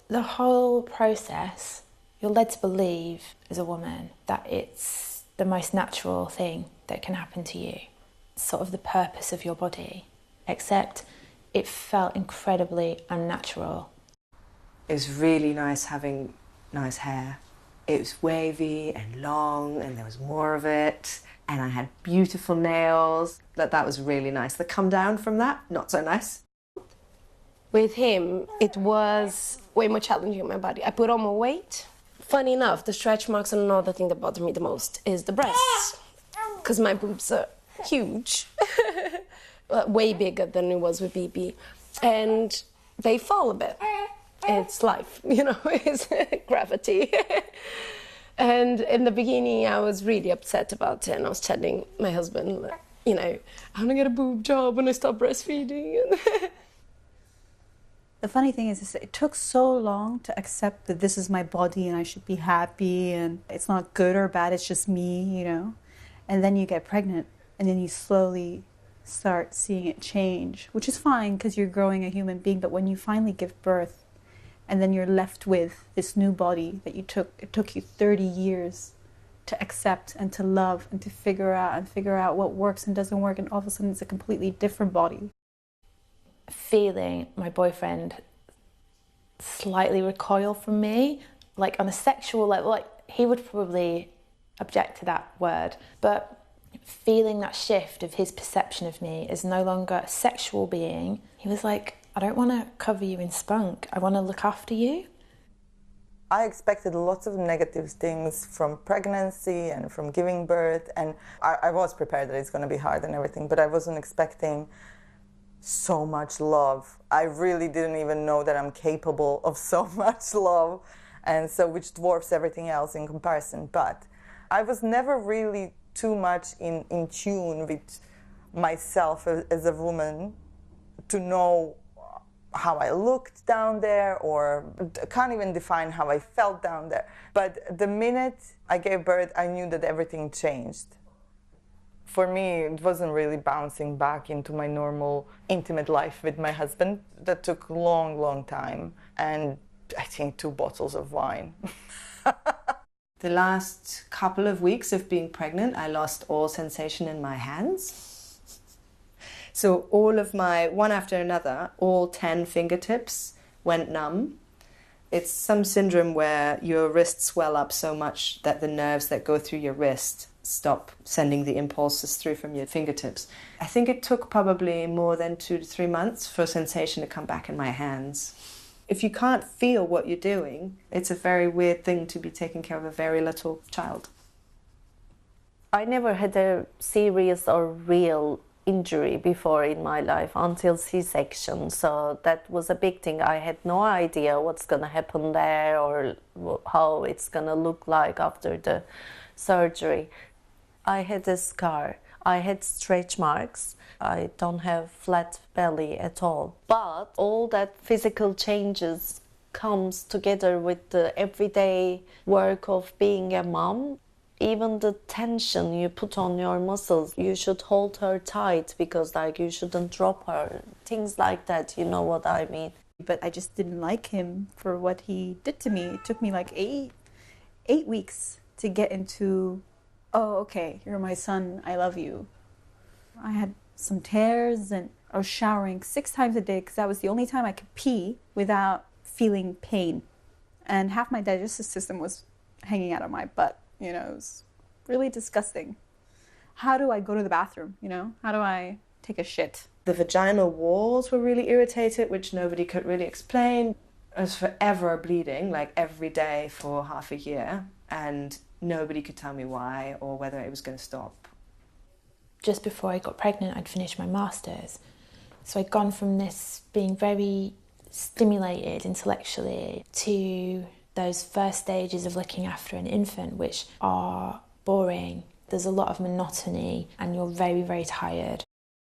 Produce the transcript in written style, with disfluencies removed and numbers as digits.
The whole process, you're led to believe as a woman that it's the most natural thing that can happen to you. It's sort of the purpose of your body, except it felt incredibly unnatural. It was really nice having nice hair. It was wavy and long, and there was more of it, and I had beautiful nails. That was really nice. The come down from that, not so nice. With him, it was way more challenging on my body. I put on more weight. Funny enough, the stretch marks are another thing that bothers me the most is the breasts, because my boobs are huge, way bigger than it was with BB, and they fall a bit. It's life, you know, it's gravity. And in the beginning, I was really upset about it, and I was telling my husband, you know, I'm gonna get a boob job when I stop breastfeeding. The funny thing is it took so long to accept that this is my body and I should be happy and it's not good or bad, it's just me, you know. And then you get pregnant and then you slowly start seeing it change, which is fine because you're growing a human being. But when you finally give birth and then you're left with this new body that it took you 30 years to accept and to love and to figure out what works and doesn't work, and all of a sudden it's a completely different body. Feeling my boyfriend slightly recoil from me, like on a sexual level, like he would probably object to that word, but feeling that shift of his perception of me as no longer a sexual being, he was like, I don't want to cover you in spunk, I want to look after you. I expected lots of negative things from pregnancy and from giving birth, and I was prepared that it's going to be hard and everything, but I wasn't expecting so much love. I really didn't even know that I'm capable of so much love, and so which dwarfs everything else in comparison. But I was never really too much in tune with myself as a woman to know how I looked down there, or can't even define how I felt down there. But the minute I gave birth, I knew that everything changed. For me, it wasn't really bouncing back into my normal intimate life with my husband. That took a long, long time, and I think 2 bottles of wine. The last couple of weeks of being pregnant, I lost all sensation in my hands. So all of my, one after another, all 10 fingertips went numb. It's some syndrome where your wrists swell up so much that the nerves that go through your wrist stop sending the impulses through from your fingertips. I think it took probably more than 2 to 3 months for sensation to come back in my hands. If you can't feel what you're doing, it's a very weird thing to be taking care of a very little child. I never had a serious or real injury before in my life until C-section, so that was a big thing. I had no idea what's going to happen there or how it's going to look like after the surgery. I had a scar, I had stretch marks, I don't have flat belly at all. But all that physical changes comes together with the everyday work of being a mom. Even the tension you put on your muscles, you should hold her tight because like you shouldn't drop her. Things like that, you know what I mean. But I just didn't like him for what he did to me. It took me like eight weeks to get into, oh, okay, you're my son, I love you. I had some tears and I was showering 6 times a day because that was the only time I could pee without feeling pain. And half my digestive system was hanging out of my butt. You know, it was really disgusting. How do I go to the bathroom, you know? How do I take a shit? The vaginal walls were really irritated, which nobody could really explain. I was forever bleeding, like every day for half a year, and nobody could tell me why or whether it was going to stop. Just before I got pregnant, I'd finished my master's. So I'd gone from this being very stimulated intellectually to those first stages of looking after an infant, which are boring. There's a lot of monotony and you're very, very tired.